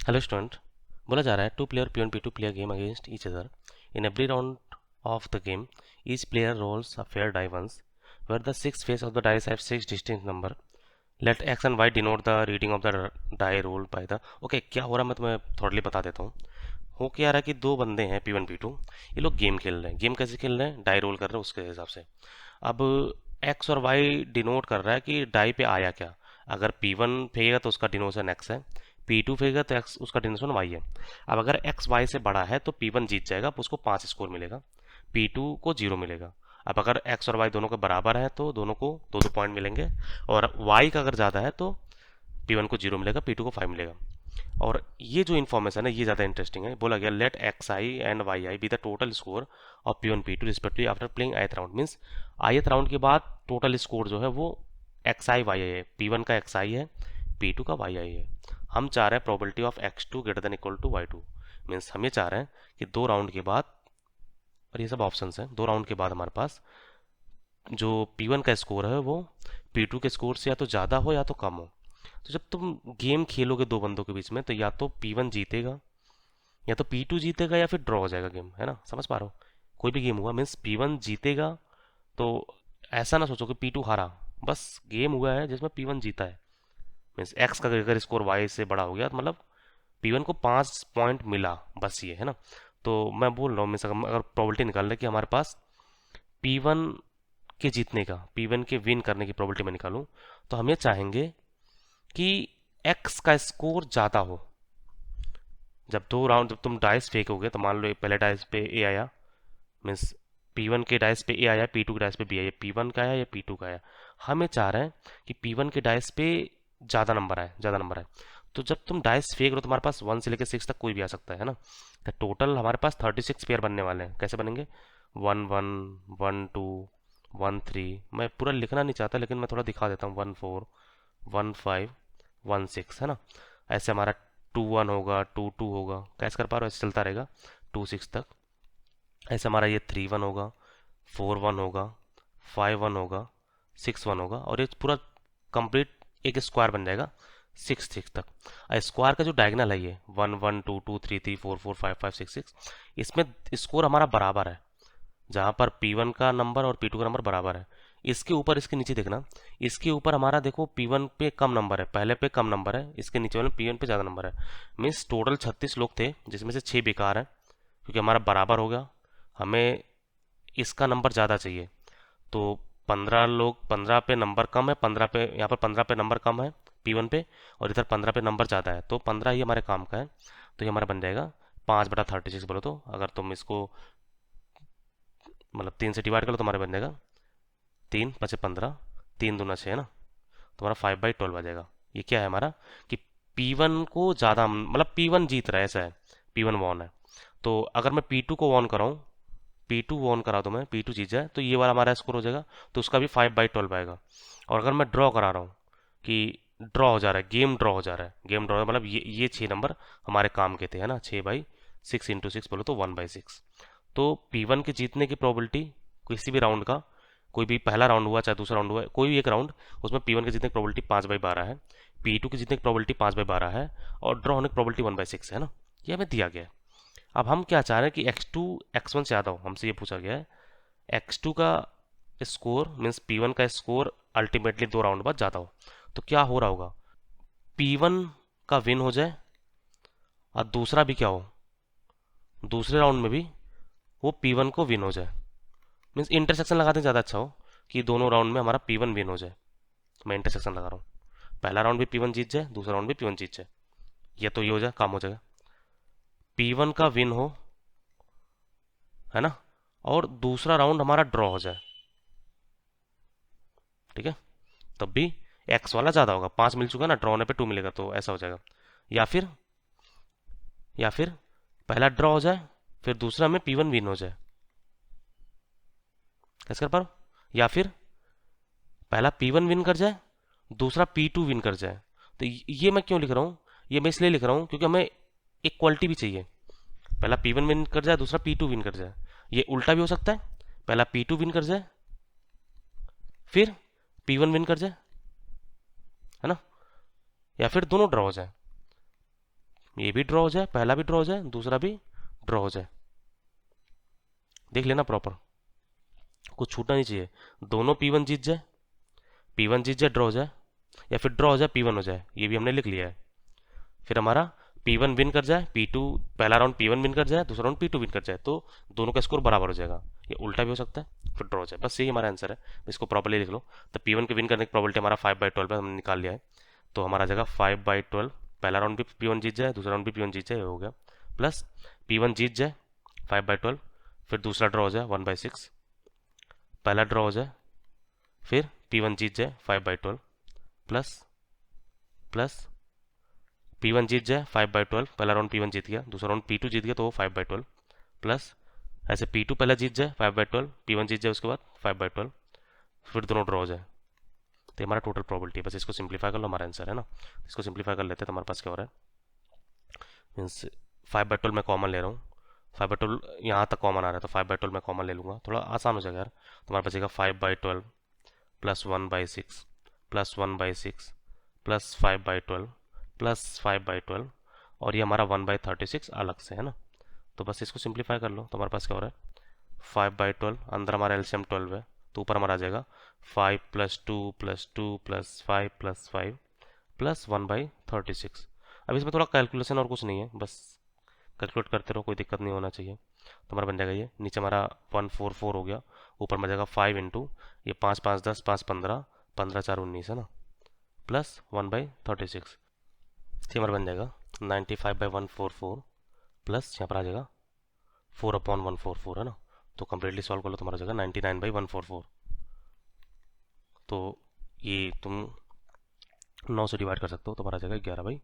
Hello student. बोला जा रहा है two player P1 P2 play game against each other in every round of the game each player rolls a fair die once where the six face of the dice have six distinct number. Let x and y denote the reading of the die rolled by the okay क्या हो रहा है मैं तुम्हें थोड़ली बता देता हूँ। हो क्या रहा है कि दो बंदे हैं P1 P2, ये लोग गेम खेल रहे हैं। गेम कैसे खेल रहे हैं? डाई रोल कर रहे हैं उसके हिसाब से। अब एक्स और वाई डिनोट कर रहा है कि डाई पे आया क्या। अगर P1 फेंकेगा तो उसका डिनोशन एक्स है, P2 फेंकेगा तो एक्स उसका डिनोशन वाई है। अब अगर एक्स वाई से बड़ा है तो P1 जीत जाएगा, उसको 5 स्कोर मिलेगा, P2 को 0 मिलेगा। अब अगर एक्स और वाई दोनों के बराबर है तो दोनों को 2-2 पॉइंट मिलेंगे, और वाई का अगर ज़्यादा है तो P1 को 0 मिलेगा, P2 को 5 मिलेगा। और ये जो इन्फॉर्मेशन है ये ज़्यादा इंटरेस्टिंग है। बोला गया let X I and Y I be the total score of P1 P2 respectively after playing ith round. Means ith round के बाद टोटल स्कोर जो है वो एक्स आई वाई आई है। P1 का एक्स आई है, P2 का वाई आई है। हम चाह रहे हैं probability of x2 greater than equal to y2। Means हम ये चाह रहे हैं कि 2 राउंड के बाद, और ये सब ऑप्शंस हैं, 2 राउंड के बाद हमारे पास जो P1 का स्कोर है वो P2 के स्कोर से या तो ज़्यादा हो या तो कम हो। तो जब तुम गेम खेलोगे दो बंदों के बीच में तो या तो P1 जीतेगा या तो P2 जीतेगा या फिर ड्रॉ हो जाएगा गेम, है ना? समझ पा रहे हो? कोई भी गेम हुआ मीन्स P1 जीतेगा, तो ऐसा ना सोचो कि P2 हारा। बस गेम हुआ है जिसमें P1 जीता है। मीन्स एक्स का अगर स्कोर वाई से बड़ा हो गया तो मतलब P1 को 5 पॉइंट मिला, बस ये है ना। तो मैं बोल रहा हूँ मीन्स अगर प्रोबेबिलिटी निकाल रहे कि हमारे पास P1 के जीतने का, P1 के विन करने की प्रोबेबिलिटी मैं निकालूं, तो हम ये चाहेंगे कि एक्स का स्कोर ज़्यादा हो। जब 2 राउंड जब तुम डाइस फेंकोगे तो मान लो पहले डाइस पे ए आया, मीन्स P1 के डाइस पे ए आया, P2 के डाइस पे बी आया, P1 का आया या P2 का आया। हम ये चाह रहे हैं कि P1 के डाइस पे ज़्यादा नंबर आए, ज़्यादा नंबर आए। तो जब तुम डाइस फेंक रहे हो तुम्हारे पास 1 से लेकर 6 तक कोई भी आ सकता है ना। तो टोटल हमारे पास 36 पेयर बनने वाले हैं। कैसे बनेंगे? 1 1 1 2 1 3। मैं पूरा लिखना नहीं चाहता लेकिन मैं थोड़ा दिखा देता हूँ। 1 4 1 5 1 6, है ना। ऐसे हमारा 2 1 होगा, 2 2 होगा, कैसे कर पा रहे हो? ऐसे चलता रहेगा 2 6 तक। ऐसे हमारा ये 3 1 होगा, 4 1 होगा, 5 1 होगा, 6 1 होगा, और ये पूरा कंप्लीट एक स्क्वायर बन जाएगा 6 6 तक। स्क्वायर का जो डायगनल है ये 1 1 2 2 3 3 4 4 5 5 6 6, इसमें स्कोर हमारा बराबर है। जहाँ पर P1 का नंबर और P2 का नंबर बराबर है। इसके ऊपर इसके नीचे देखना, इसके ऊपर हमारा देखो P1 पे कम नंबर है, पहले पे कम नंबर है, इसके नीचे वाले P1 पे ज़्यादा नंबर है। मीन्स टोटल 36 लोग थे जिसमें से 6 बेकार हैं, क्योंकि हमारा बराबर हो गया। हमें इसका नंबर ज़्यादा चाहिए, तो 15 पे नंबर कम है, 15 पे यहाँ पर 15 पे नंबर कम है P1 पे, और इधर 15 पे नंबर ज़्यादा है, तो 15 ही हमारे काम का है। तो ये हमारा बन जाएगा 5/36। बोलो तो अगर तुम इसको मतलब 3 से डिवाइड कर लो तो हमारे बन जाएगा 3 5 15, 3 दूना 6, है ना। तुम्हारा 5/12 आ जाएगा। ये क्या है हमारा कि P1 को ज़्यादा मतलब P1 जीत रहा है, ऐसा है। P1 वॉन है। तो अगर मैं P2 को वॉन कराऊँ, P2 वॉन करा दूँ मैं, P2 जीत जाए तो ये वाला हमारा स्कोर हो जाएगा, तो उसका भी 5/12 आएगा। और अगर मैं ड्रॉ करा रहा हूँ कि ड्रॉ हो जा रहा है, गेम ड्रॉ हो जा रहा है, गेम ड्रॉ मतलब ये 6 नंबर हमारे काम के थे, है ना। 6/6 इंटू 6 बोलो तो 1/6। तो P1 के जीतने की प्रोबेबिलिटी किसी भी राउंड का, कोई भी पहला राउंड हुआ चाहे दूसरा राउंड हुआ, कोई भी एक राउंड, उसमें P1 के जीतने की प्रोबेबिलिटी 5/12 है, P2 के जीतने की प्रोबेबिलिटी 5/12 है, और ड्रॉ होने की प्रोबेबिलिटी 1/6 है ना। ये हमें दिया गया है। अब हम क्या चाह रहे हैं कि x2 x1 से ज़्यादा हो। हमसे ये पूछा गया है x2 का स्कोर मीन्स P1 का स्कोर अल्टीमेटली 2 राउंड बाद ज़्यादा हो। तो क्या हो रहा होगा? P1 का विन हो जाए और दूसरा भी क्या हो, दूसरे राउंड में भी वो P1 को विन हो जाए। मीन्स इंटरसेक्शन लगाते ज़्यादा अच्छा हो कि दोनों राउंड में हमारा P1 विन हो जाए। मैं इंटरसेक्शन लगा रहा हूँ, पहला राउंड भी P1 जीत जाए, दूसरा राउंड भी P1 जीत जाए, या तो ये हो जाए, काम हो जाएगा। P1 का विन हो, है ना, और दूसरा राउंड हमारा ड्रॉ हो जाए, ठीक है। तब भी एक्स वाला ज़्यादा होगा, 5 मिल चुका ना, ड्रॉ होने पे 2 मिलेगा, तो ऐसा हो जाएगा। या या फिर पहला ड्रॉ हो जाए फिर दूसरा में P1 विन हो जाए। कैसे कर पा रहा हूँ? या फिर पहला P1 विन कर जाए, दूसरा P2 विन कर जाए। तो ये मैं क्यों लिख रहा हूँ? ये मैं इसलिए लिख रहा हूँ क्योंकि हमें एक क्वालिटी भी चाहिए। पहला P1 विन कर जाए, दूसरा P2 विन कर जाए। ये उल्टा भी हो सकता है, पहला P2 विन कर जाए फिर P1 विन कर जाए, है ना। या फिर दोनों ड्रॉ हो जाए। ये भी ड्रॉ हो जाए, पहला भी ड्रॉ हो जाए, दूसरा भी ड्रॉ हो जाए। देख लेना प्रॉपर, कुछ छूटना नहीं चाहिए। दोनों P1 जीत जाए, P1 जीत जाए ड्रॉ हो जाए, या फिर ड्रॉ हो जाए P1 हो जाए, ये भी हमने लिख लिया है। फिर हमारा P1 विन कर जाए, P2 पहला राउंड P1 विन कर जाए, दूसरा राउंड P2 विन कर जाए, तो दोनों का स्कोर बराबर हो जाएगा। ये उल्टा भी हो सकता है, फिर ड्रॉ हो जाए। बस यही हमारा आंसर है, इसको प्रॉपर्ली लिख लो। तो P1 के विन करने की प्रोबेबिलिटी हमारा 5/12 है, हमने निकाल लिया है। तो हमारा आ जाएगा 5/12, पहला राउंड भी P1 जीत जाए, दूसरा राउंड भी P1 जीत जाए, हो गया। प्लस P1 जीत जाए 5/12, फिर दूसरा ड्रॉ हो जाए 1/6, पहला ड्रॉ हो जाए, फिर P1 जीत जाए 5/12, प्लस प्लस P1 जीत जाए 5/12, पहला राउंड P1 जीत गया, दूसरा राउंड P2 जीत गया तो वो 5/12, प्लस ऐसे P2 पहला जीत जाए 5/12, P1 जीत जाए उसके बाद 5/12, फिर दोनों ड्रॉ हो जाए। तो हमारा टोटल प्रोबेबिलिटी है। बस इसको सिंप्लीफाई कर लो, हमारा आंसर है ना। इसको सिंप्लीफाई कर लेते हैं तो हमारे पास क्या हो रहा है, मीन्स 5/12 मैं कॉमन ले रहा हूँ, 5/12 यहाँ तक कॉमन आ रहा है तो 5/12 मैं कॉमन ले लूँगा, थोड़ा आसान हो जाएगा यार। तो हमारे पास बचेगा 5/12 प्लस 1/6 प्लस 1/6 प्लस 5/12 प्लस 5/12, और ये हमारा 1/36 अलग से है ना। तो बस इसको सिंप्लीफाई कर लो तो हमारे पास क्या हो रहा है, 5/12, अंदर हमारा एलसीएम 12 है, तो ऊपर हमारा आ जाएगा 5 + 2 + 2 + 5 + 5 प्लस 1/36। अब इसमें थोड़ा कैलकुलेशन और कुछ नहीं है, बस कैलकुलेट करते रहो, कोई दिक्कत नहीं होना चाहिए। तो हमारा बन जाएगा ये, नीचे हमारा 144 हो गया, ऊपर में जाएगा 5 इंटू ये 5 5 10 5 15 15 4 19 है ना, प्लस 1/36। ये हमारा बन जाएगा 95/144 प्लस यहाँ पर आ जाएगा 4/144 है ना। तो कम्प्लीटली सॉल्व कर लो, तुम्हारा जाएगा 99/144। तो ये तुम 9 से डिवाइड कर सकते हो, तुम्हारा जाएगा 11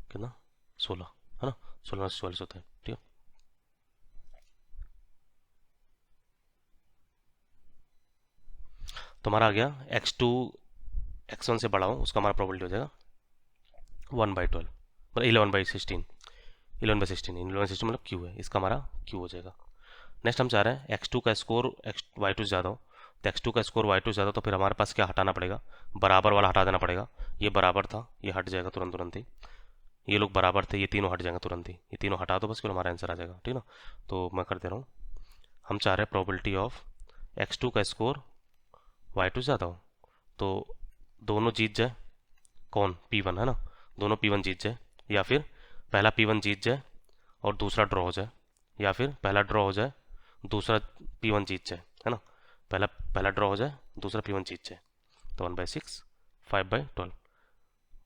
कितना 16 है ना, 16 में 44 होता है, ठीक है। तुम्हारा आ गया x2 x1 से बड़ा हो उसका हमारा प्रोबेबिलिटी हो जाएगा 1/12, मतलब 11/16, 11/16 मतलब q है, इसका हमारा q हो जाएगा। नेक्स्ट हम चाह रहे हैं x2 का स्कोर y2 से ज़्यादा हो, तो x2 का स्कोर y2 से ज़्यादा, तो फिर हमारे पास क्या हटाना पड़ेगा, बराबर वाला हटा देना पड़ेगा। ये बराबर था, ये हट जाएगा तुरंत तुरंत ही, ये लोग बराबर थे, ये तीनों हट जाएंगे तुरंत ही, ये तीनों हटा दो बस, फिर हमारा आंसर आ जाएगा, ठीक ना। तो मैं कर दे रहा हूँ, हम चाह रहे हैं प्रोबेबिलिटी ऑफ x2 का स्कोर y2 से ज़्यादा हो, तो दोनों जीत जाए, कौन P1 है ना, दोनों P1 जीत जाए, या फिर पहला P1 जीत जाए और दूसरा ड्रॉ हो जाए, या फिर पहला ड्रॉ हो जाए दूसरा P1 जीत जाए, है ना, पहला पहला ड्रॉ हो जाए दूसरा P1 जीत जाए, तो 1/6 5/12।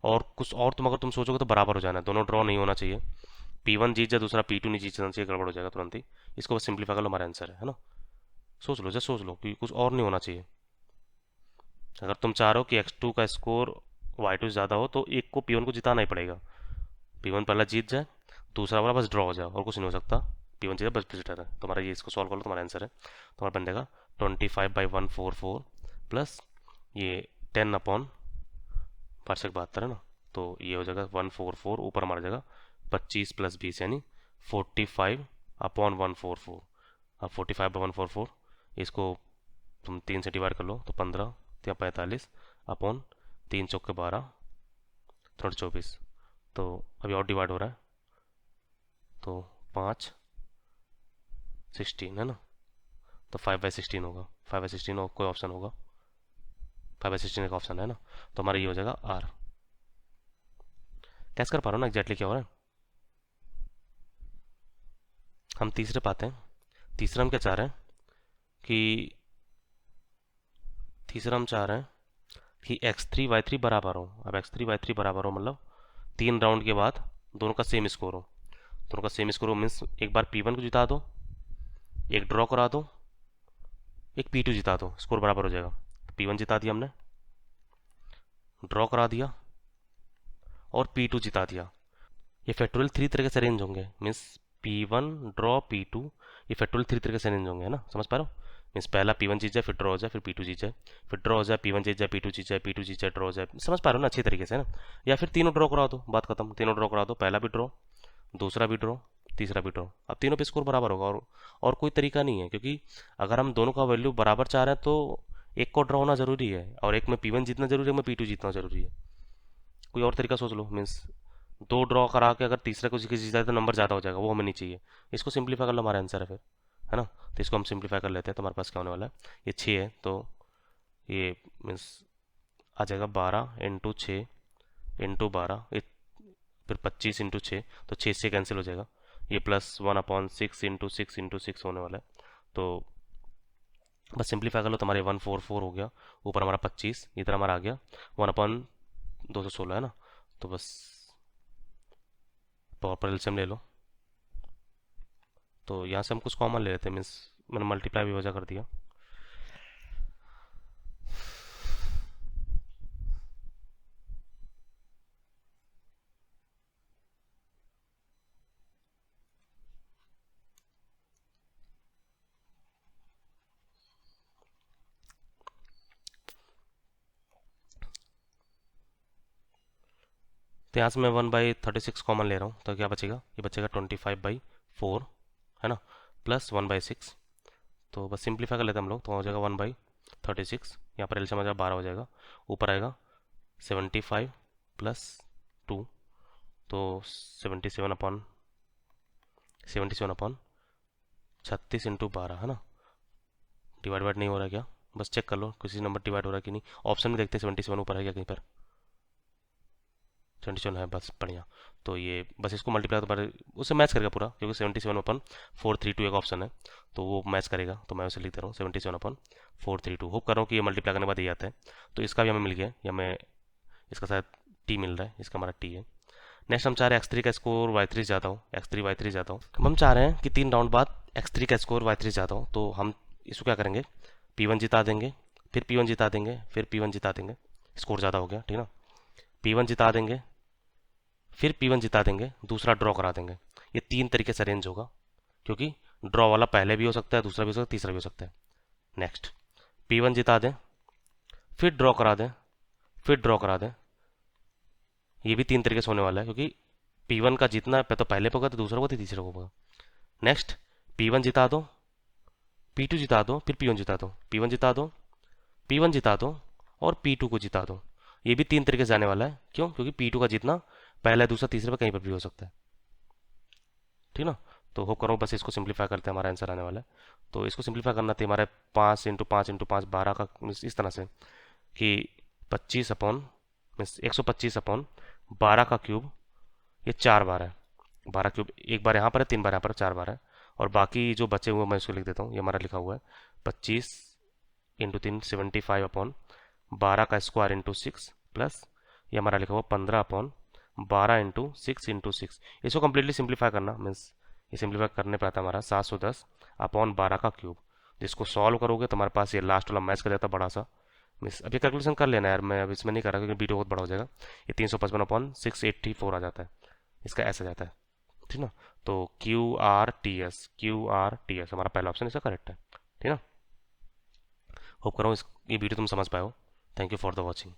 और कुछ और तुम अगर तुम सोचोगे तो बराबर हो जाना है, दोनों ड्रॉ नहीं होना चाहिए, P1 जीत जाए दूसरा P2 नहीं जीतना चाहिए, गड़बड़ हो जाएगा तुरंत ही। इसको बस सिंप्लीफाई कर लो, हमारा आंसर है ना। सोच लो, जस्ट सोच लो कि कुछ और नहीं होना चाहिए। अगर तुम चाह रहे हो कि x2 का स्कोर y2 से ज़्यादा हो तो एक को P1 को जिताना ही पड़ेगा, P1 पहला जीत जाए, दूसरा वाला बस ड्रॉ हो जाए, और कुछ नहीं हो सकता, P1 जीता बस विजिटर है। तुम्हारा ये, इसको सॉल्व कर लो, तुम्हारा आंसर है, तुम्हारा बन जाएगा 25/144 प्लस ये 10/, पार्शिक 72 है ना, तो ये हो जाएगा 144, ऊपर हमारा जाएगा 25 + 20 यानी 45/144। अब 45/144 इसको तुम 3 से डिवाइड कर लो तो 15 या 45 अपॉन 3 चौके 12 3 24, तो अभी और डिवाइड हो रहा है, तो 5 16 है ना, तो 5/16 होगा, 5/16 और कोई ऑप्शन होगा, 5/16 का ऑप्शन है ना, तो हमारा ये हो जाएगा R। कैसे कर पा रहा हूँ ना एग्जैक्टली क्या हो रहा है। हम तीसरे पाते हैं, तीसरा हम क्या चाह रहे हैं कि तीसरा हम चाह रहे हैं कि x3 y3 बराबर हो। अब x3 y3 बराबर हो मतलब 3 राउंड के बाद दोनों का सेम स्कोर हो, दोनों का सेम स्कोर हो मीन्स एक बार P1 को जिता दो, एक ड्रॉ करा दो, एक P2 जिता दो, स्कोर बराबर हो जाएगा। P1 जिता दिया हमने, ड्रॉ करा दिया और P2 जिता दिया। ये फैक्टोरियल 3 तरीके से अरेंज होंगे, मीन्स P1 ड्रॉ P2, ये फैक्टोरियल 3 तरीके से अरेंज होंगे, है ना, समझ पा रहे हो। मीन्स पहला P1 जीत जाए, फिर ड्रॉ हो जाए, फिर P2 जीत जाए, फिर ड्रॉ हो जाए, P1 जीत जाए, P2 जीत जाए, P2 जीत जाए, ड्रॉ हो जाए, समझ पा रहे हो ना अच्छी तरीके से, है ना। या फिर तीनों ड्रॉ करा दो, बात खत्म, तीनों ड्रॉ करा दो, पहला भी ड्रॉ, दूसरा भी ड्रॉ, तीसरा भी ड्रॉ, अब तीनों पे स्कोर बराबर होगा। और कोई तरीका नहीं है, क्योंकि अगर हम दोनों का वैल्यू बराबर चाह रहे हैं तो एक को ड्रॉ होना जरूरी है, और एक में P1 जीतना जरूरी है, एक में P2 जीतना जरूरी है। कोई और तरीका सोच लो, मीन्स दो ड्रॉ करा के अगर तीसरा कुछ किसी चीज़ तो नंबर ज़्यादा हो जाएगा, वो हमें नहीं चाहिए। इसको सिंप्लीफाई कर लो, हमारा आंसर है फिर, है ना। तो इसको हम सिंप्लीफाई कर लेते हैं, तो हमारे पास क्या होने वाला है, ये 6 है, तो ये मीन्स आ जाएगा 12 × 6 × 12, फिर 25 × 6, तो 6 से कैंसिल हो जाएगा। ये +1/6 × 6 होने वाला है। तो बस सिंप्लीफाई कर लो, तो हमारे 144 हो गया, ऊपर हमारा 25, इधर हमारा आ गया 1/216, है ना। तो बस पावर पर एलसीएम ले लो, तो यहाँ से हम कुछ कॉमन ले लेते हैं, मीन्स मैंने मल्टीप्लाई भी वजह कर दिया। तो यहाँ से मैं 1/36 कॉमन ले रहा हूँ, तो क्या बचेगा, ये बचेगा 25/4, है ना, +1/6। तो बस सिंप्लीफाई कर लेते हैं हम लोग, तो हो जाएगा 1/36, यहाँ पर एलसीएम आ जाएगा 12 हो जाएगा, ऊपर आएगा 75 + 2, तो 77/36 है ना। डिवाइड नहीं हो रहा है क्या, बस चेक कर लो किसी नंबर डिवाइड हो रहा है कि नहीं। ऑप्शन में देखते हैं 77 ऊपर है क्या कहीं पर, 77 है, बस बढ़िया। तो ये बस इसको मल्टीप्लाई तो उससे मैच करेगा पूरा, क्योंकि 77/432 एक ऑप्शन है, तो वो मैच करेगा, तो मैं उसे लिख दे रहा हूँ 77/432। होप कर रहा हूँ कि ये मल्टीप्लाई करने के बाद ये आता है। तो इसका भी हमें मिल गया, या हमें इसका शायद टी मिल रहा है, इसका हमारा टी है। नेक्स्ट हम चाह रहे हैं x3 का स्कोर y3 ज़्यादा हो, x3 y3 ज़्यादा हो। हम चाह रहे हैं कि 3 राउंड बाद x3 का स्कोर y3 ज़्यादा हो, तो हम इसको क्या करेंगे, p1 जिता देंगे, फिर p1 जिता देंगे, फिर p1 जिता देंगे, स्कोर ज़्यादा हो गया, ठीक ना। p1 जिता देंगे, फिर p1 जिता देंगे, दूसरा ड्रॉ करा देंगे। ये 3 तरीके से अरेंज होगा, क्योंकि ड्रॉ वाला पहले भी हो सकता है, दूसरा भी हो सकता है, तीसरा भी हो सकता है। नेक्स्ट p1 जिता दें, फिर ड्रॉ करा दें, फिर ड्रॉ करा दें। ये भी 3 तरीके से होने वाला है, क्योंकि p1 का जीतना तो पहले पे होगा, तो दूसरा होगा, तो तीसरा होगा। नेक्स्ट p1 जिता दो, p2 जिता दो, फिर p1 जिता दो, p1 जिता दो, p1 जिता दो, और p2 को जिता दो। ये भी 3 तरीके से जाने वाला है, क्यों, क्योंकि p2 का जीतना पहला दूसरा तीसरे पे कहीं पर भी हो सकता है, ठीक ना। तो होप करो, बस इसको सिंप्लीफाई करते हैं, हमारा आंसर आने वाला है। तो इसको सिंप्लीफाई करना था हमारे 5 × 5 × 5 12 का, इस तरह से कि 125/12 का क्यूब, ये 4 बार है, 12 क्यूब, एक बार यहाँ पर है, 3 बार यहाँ पर है, 4 बार है। और बाकी जो बचे हुए मैं इसको लिख देता हूँ, ये हमारा लिखा हुआ है 25 × 3 75/12 का स्क्वायर × 6 प्लस ये हमारा लिखा हुआ 15/12 × 6 × 6। इसको कम्प्लीटली सिंप्लीफाई करना मीन्स, ये सिंप्लीफाई करने पर आता है हमारा 710/12 का क्यूब। जिसको सॉल्व करोगे तो हमारे पास ये लास्ट वाला मैच कर जाता है बड़ा सा। मिस अभी कैलकुलेशन कर लेना यार, मैं अब इसमें नहीं कर रहा क्योंकि वीडियो बहुत बड़ा हो जाएगा। ये 355/684 आ जाता है, इसका ऐसा जाता है, ठीक ना। तो QRTS हमारा पहला ऑप्शन इसका करेक्ट है, ठीक ना। होप कर रहा हूँ ये वीडियो तुम समझ पाए हो। Thank you for the watching.